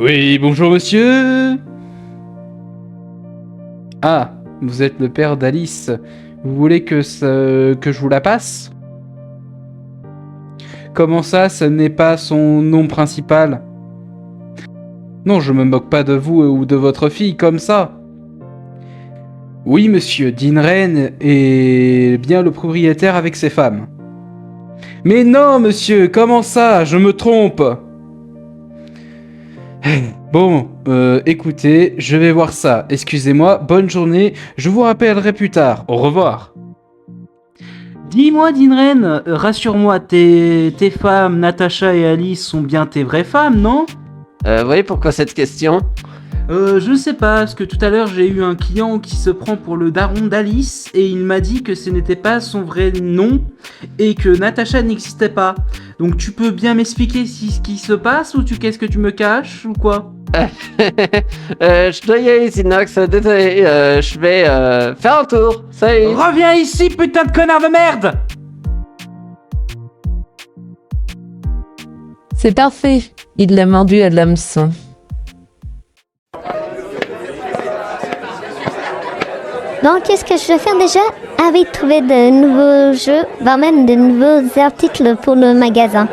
Oui, bonjour monsieur. Ah, vous êtes le père d'Alice. Vous voulez que je vous la passe? Comment ça, ce n'est pas son nom principal? Non, je me moque pas de vous ou de votre fille comme ça. Oui, monsieur, Dean Rain est bien le propriétaire avec ses femmes. Mais non, monsieur, comment ça? Je me trompe. Bon, écoutez, je vais voir ça. Excusez-moi, bonne journée, je vous rappellerai plus tard. Au revoir. Dis-moi, Dinren, rassure-moi, tes femmes, Natacha et Alice, sont bien tes vraies femmes, non? Oui, pourquoi cette question? Je sais pas, parce que tout à l'heure j'ai eu un client qui se prend pour le daron d'Alice et il m'a dit que ce n'était pas son vrai nom et que Natacha n'existait pas. Donc tu peux bien m'expliquer ce qui se passe ou qu'est-ce que tu me caches ou quoi? Je dois y aller, Zinox, désolé, je vais faire un tour, salut! Reviens ici, putain de connard de merde! C'est parfait, il l'a mordu à l'hameçon. Bon, qu'est-ce que je vais faire déjà? Ah oui, trouver de nouveaux jeux, voire même de nouveaux articles pour le magasin.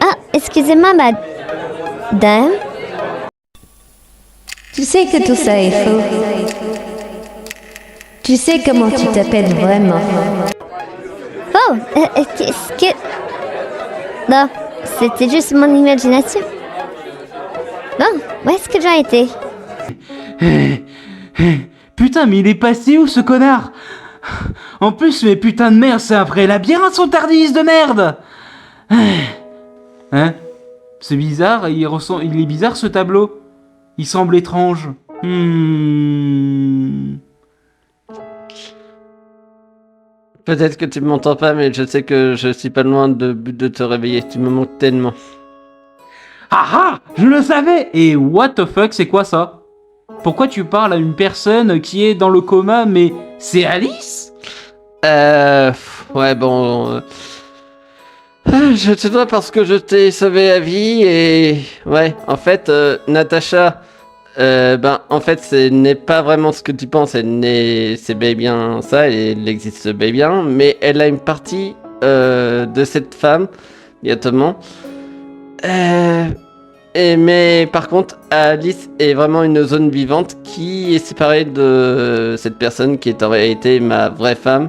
Ah, excusez-moi, madame. Tu sais que tout ça est faux. Tu sais comment tu t'appelles vraiment. Oh, qu'est-ce que... Non, c'était juste mon imagination. Bon, où est-ce que j'ai été? Putain, mais il est passé où ce connard? En plus, mais putain de merde, c'est un vrai labyrinthe son tardis de merde! Hein? C'est bizarre, il est bizarre ce tableau. Il semble étrange. Peut-être que tu m'entends pas, mais je sais que je suis pas loin de te réveiller, tu me manques tellement. Ah ah! Je le savais! Et what the fuck, c'est quoi ça? Pourquoi tu parles à une personne qui est dans le coma, mais c'est Alice? Ouais, bon... je te dois parce que je t'ai sauvé la vie et... Ouais, en fait, Natacha... en fait, ce n'est pas vraiment ce que tu penses, c'est bel et bien ça, elle existe bel et bien, mais elle a une partie de cette femme, directement. Mais par contre, Alice est vraiment une zone vivante qui est séparée de cette personne qui est en réalité ma vraie femme.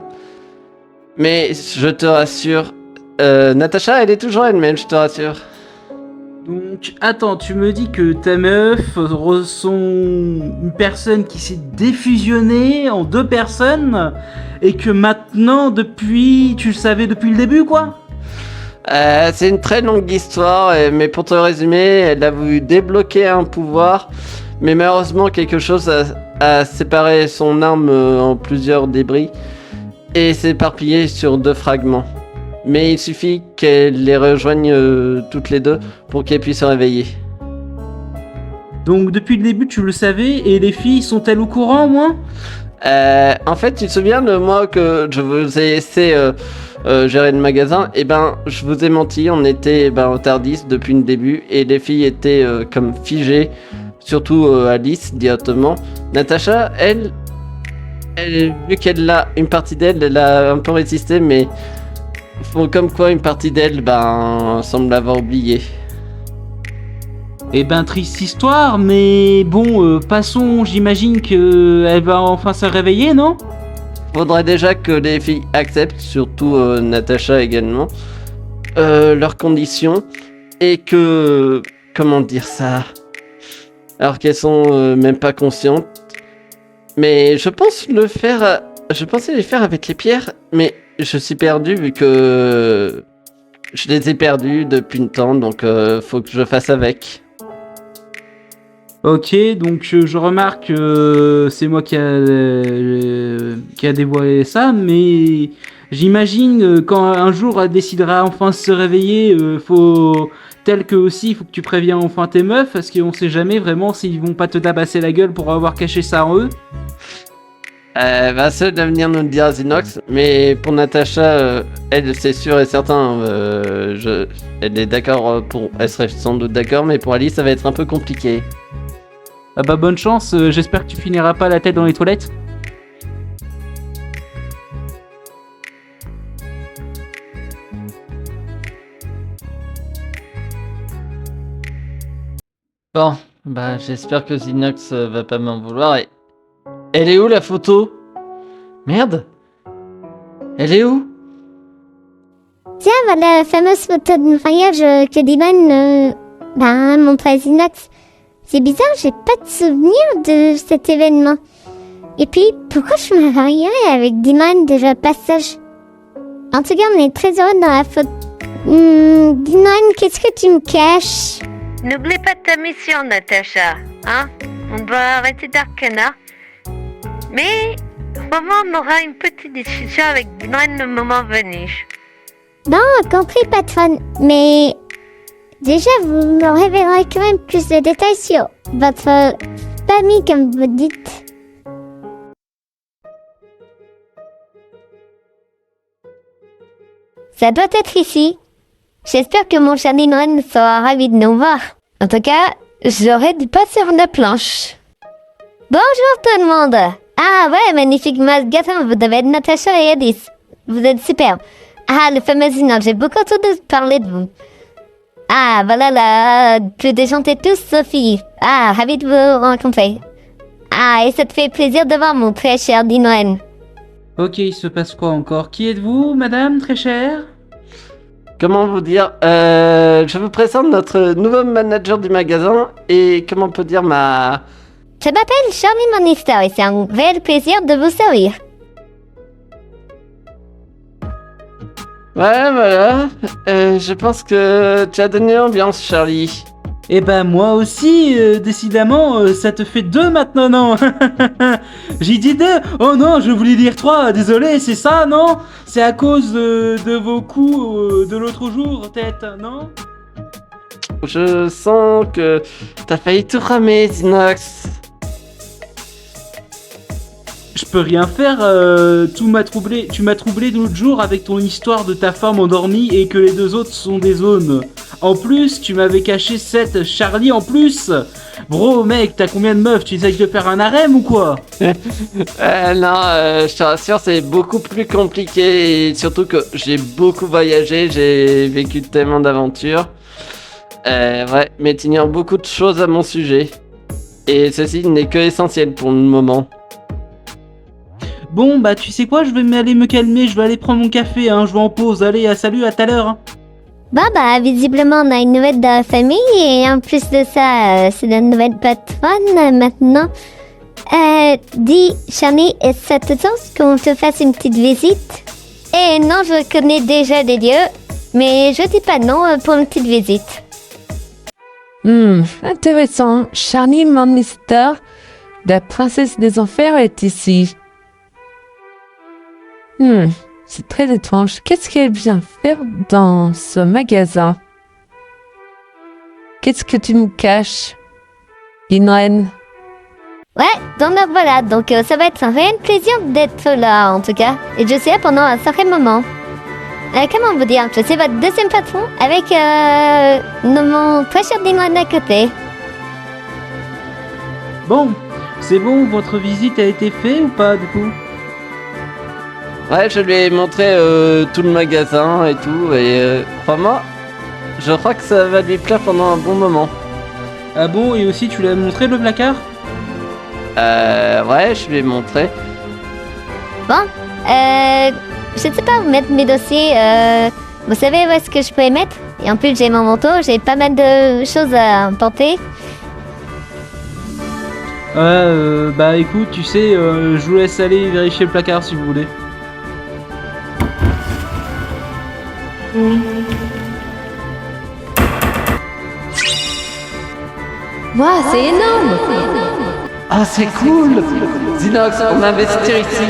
Mais je te rassure, Natacha, elle est toujours elle-même, je te rassure. Donc, attends, tu me dis que ta meuf sont une personne qui s'est défusionnée en deux personnes et que maintenant, tu le savais depuis le début, quoi? C'est une très longue histoire, mais pour te résumer, elle a voulu débloquer un pouvoir, mais malheureusement quelque chose a séparé son arme en plusieurs débris et s'est éparpillé sur 2 fragments. Mais il suffit qu'elle les rejoigne toutes les deux pour qu'elle puisse se réveiller. Donc depuis le début tu le savais et les filles sont-elles au courant au moins? En fait, tu te souviens de moi que je vous ai laissé gérer le magasin? Eh ben, je vous ai menti, on était au Tardis depuis le début et les filles étaient comme figées, surtout Alice directement. Natacha, elle, vu qu'elle a une partie d'elle, elle a un peu résisté, mais comme quoi une partie d'elle semble l'avoir oublié. Eh ben triste histoire, mais bon, passons, j'imagine qu'elle va enfin se réveiller, non? Faudrait déjà que les filles acceptent, surtout Natacha également, leurs conditions, et que... Comment dire ça? Alors qu'elles sont même pas conscientes. Mais je pense le faire... Je pensais les faire avec les pierres, mais je suis perdu vu que... Je les ai perdues depuis le temps, donc faut que je fasse avec. Ok, donc je remarque que c'est moi qui a dévoilé ça, mais j'imagine quand un jour elle décidera enfin de se réveiller, il faut que tu préviens enfin tes meufs, parce qu'on sait jamais vraiment s'ils vont pas te tabasser la gueule pour avoir caché ça en eux. C'est d'avenir nous le dira Zinox, mais pour Natacha, elle c'est sûr et certain, elle est d'accord elle serait sans doute d'accord, mais pour Alice ça va être un peu compliqué. Ah bah bonne chance, j'espère que tu finiras pas la tête dans les toilettes. Bon, bah j'espère que Zinox va pas m'en vouloir et... Elle est où la photo? Merde! Elle est où? Tiens, voilà la fameuse photo de mariage que Dylan montre à Zinox. C'est bizarre, j'ai pas de souvenir de cet événement. Et puis, pourquoi je me marierais avec Dylan déjà passage? En tout cas, on est très heureux dans la photo. Dylan, qu'est-ce que tu me caches? N'oublie pas ta mission, Natacha. Hein? On doit arrêter Darkana. Mais, au moment, on aura une petite discussion avec Dylan le moment venu. Bon, compris, patronne. Mais déjà, vous me révélerez quand même plus de détails sur votre famille, comme vous dites. Ça doit être ici. J'espère que mon cher Dylan sera ravi de nous voir. En tout cas, j'aurais dû pas sur la planche. Bonjour tout le monde. Ah ouais, magnifique magasin, vous devez être Natacha et Alice. Vous êtes superbes. Ah, le fameux Zinox, j'ai beaucoup entendu parler de vous. Ah, voilà la plus déchantée de tous, Sophie. Ah, ravi de vous rencontrer. Ah, et ça te fait plaisir de voir mon très cher Dylan. Ok, il se passe quoi encore? Qui êtes-vous, madame, très chère? Comment vous dire? Je vous présente notre nouveau manager du magasin et comment on peut dire ma... Je m'appelle Charlie Monnister et c'est un réel plaisir de vous servir. Ouais, voilà. Je pense que tu as donné l'ambiance, Charlie. Eh ben moi aussi, décidément, ça te fait 2 maintenant, non? J'ai dit 2. Oh non, je voulais dire 3, désolé, c'est ça, non? C'est à cause de vos coups de l'autre jour, peut-être, non? Je sens que t'as failli tout ramer, Zinox. Je peux rien faire, tout m'a troublé. Tu m'as troublé l'autre jour avec ton histoire de ta femme endormie et que les 2 autres sont des zones. En plus, tu m'avais caché cette Charlie en plus. Bro, mec, t'as combien de meufs? Tu essayes de faire un harem ou quoi? Non, je te rassure, c'est beaucoup plus compliqué et surtout que j'ai beaucoup voyagé, j'ai vécu tellement d'aventures. Ouais, mais t'ignores beaucoup de choses à mon sujet. Et ceci n'est que essentiel pour le moment. Bon, bah tu sais quoi, je vais aller me calmer, je vais aller prendre mon café, hein, je vais en pause. Allez, salut, à tout à l'heure. Hein. Bon, bah, visiblement, on a une nouvelle de la famille et en plus de ça, c'est la nouvelle patronne maintenant. Dis, Charlie, est-ce que ça te tente qu'on te fasse une petite visite? Et non, je connais déjà les lieux, mais je dis pas non pour une petite visite. Intéressant. Charlie Monnister, la princesse des enfers, est ici. C'est très étrange. Qu'est-ce qu'elle vient faire dans ce magasin? Qu'est-ce que tu me caches, Inren? Ouais, donc voilà, donc ça va être un réel plaisir d'être là en tout cas. Et je suis là pendant un certain moment. Comment vous dire, je suis votre deuxième patron avec mon très cher Dylan à côté. Bon, c'est bon, votre visite a été faite ou pas du coup? Ouais, je lui ai montré tout le magasin et tout, et crois-moi, je crois que ça va lui plaire pendant un bon moment. Ah bon, et aussi tu lui as montré le placard? Ouais, je lui ai montré. Bon, je sais pas où mettre mes dossiers, vous savez où est-ce que je peux les mettre? Et en plus j'ai mon manteau, j'ai pas mal de choses à porter. Bah écoute, tu sais, je vous laisse aller vérifier le placard si vous voulez. Waouh, c'est énorme! Ah, c'est cool! Zinox, on va investir ici.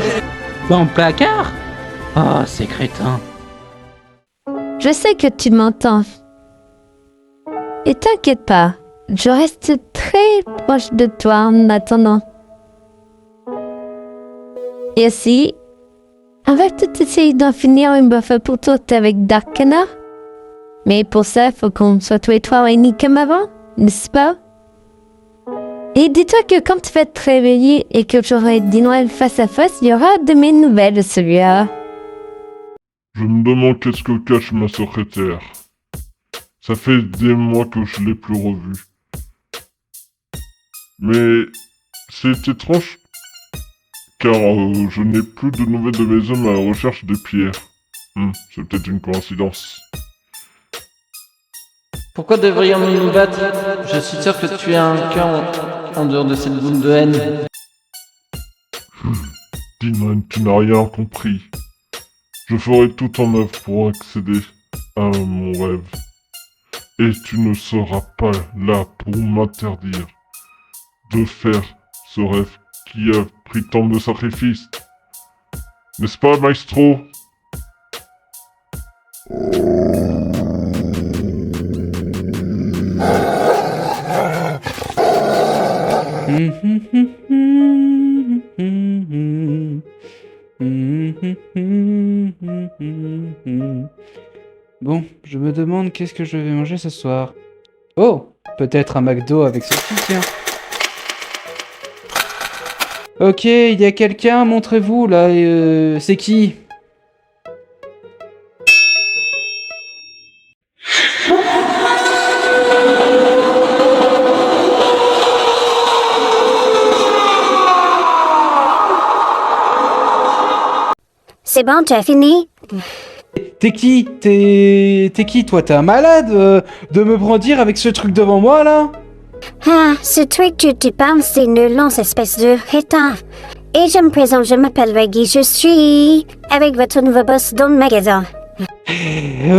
Dans le placard? Ah, c'est crétin. Je sais que tu m'entends. Et t'inquiète pas, je reste très proche de toi en attendant. Et aussi, on va peut-être essayer d'en finir une bonne fois pour toutes avec Darkana. Mais pour ça, il faut qu'on soit tous les trois réunis comme avant, n'est-ce pas? Et dis-toi que quand tu vas te réveiller et que tu auras Dinren face à face, il y aura de mes nouvelles de celui-là. Je me demande qu'est-ce que cache ma secrétaire. Ça fait des mois que je l'ai plus revue. Mais c'est étrange, car je n'ai plus de nouvelles de mes hommes à la recherche de pierres. C'est peut-être une coïncidence. Pourquoi devrions-nous nous battre? Je suis sûr que tu as un cœur en dehors de cette boule de haine. Dinren, tu n'as rien compris. Je ferai tout en œuvre pour accéder à mon rêve. Et tu ne seras pas là pour m'interdire de faire ce rêve qui a pris tant de sacrifices. N'est-ce pas, maestro? Bon, je me demande qu'est-ce que je vais manger ce soir. Oh, peut-être un McDo avec saucisse, tiens. Ok, il y a quelqu'un, montrez-vous là, c'est qui? C'est bon, tu as fini? T'es qui? T'es qui toi? T'es un malade de me brandir avec ce truc devant moi là? Ah, ce truc que tu parles, c'est une longue espèce de rétin. Et je me présente, je m'appelle Reggie, je suis avec votre nouveau boss dans le magasin.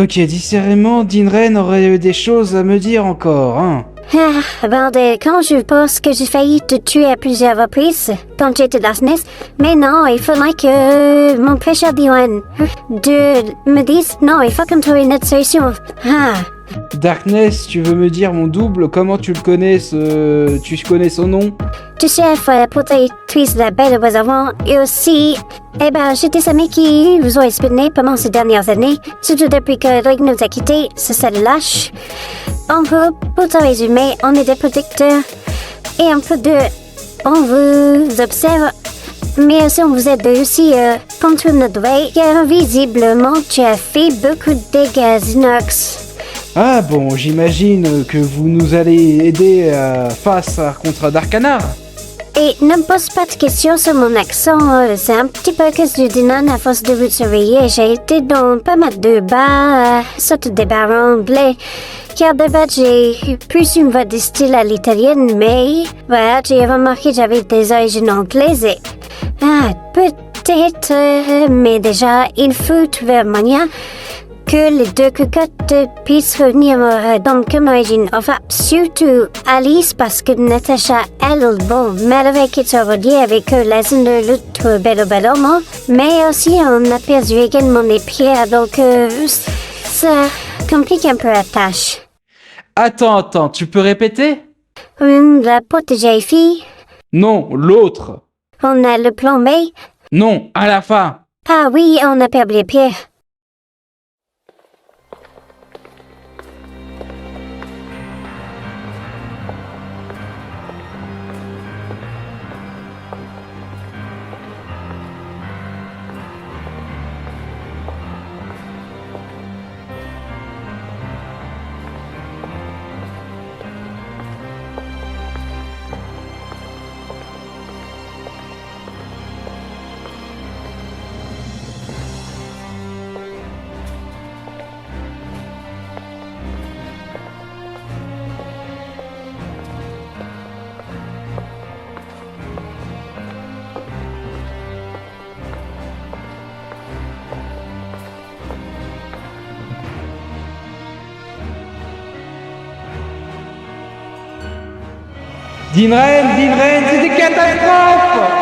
Ok, discrètement, Dinren aurait des choses à me dire encore, hein. Ah, bordel, quand je pense que j'ai failli te tuer à plusieurs reprises quand j'étais dans la SNES, mais non, il faudrait que mon prêcheur Diwan me dise non, il faut qu'on trouve une autre solution. Ah. Darkness, tu veux me dire mon double? Comment tu le connais, tu connais son nom? Tu sais, la protectrice de la belle au avant, et aussi, j'ai des amis qui vous ont espionné pendant ces dernières années, surtout depuis que Rick nous a quittés, ça le lâche. En gros, pour te résumer, on est des protecteurs, et un peu de... on vous observe, mais aussi on vous aide aussi contre notre veille, car visiblement tu as fait beaucoup de dégâts, Xenox. Ah bon, j'imagine que vous nous allez aider contre Darkana. Et ne me pose pas de questions sur mon accent, c'est un petit peu que du dinan à force de vous surveiller. J'ai été dans pas mal de bars, surtout des bars anglais, car de base j'ai plus une voix de style à l'italienne, mais voilà, j'ai remarqué que j'avais des origines anglaises et... peut-être, mais déjà, il faut trouver un moyen que les deux cocottes puissent revenir dans comme origine. Enfin, surtout Alice, parce que Natasha, elle, bon, malgré qu'elle soit reliée avec la zone de l'autre Bello, mais aussi on a perdu également les pierres, donc ça complique un peu la tâche. Attends, tu peux répéter? La protégée fille. Non, l'autre. On a le plan B. Non, à la fin. Ah oui, on a perdu les pierres. Dinren, c'est des catastrophes!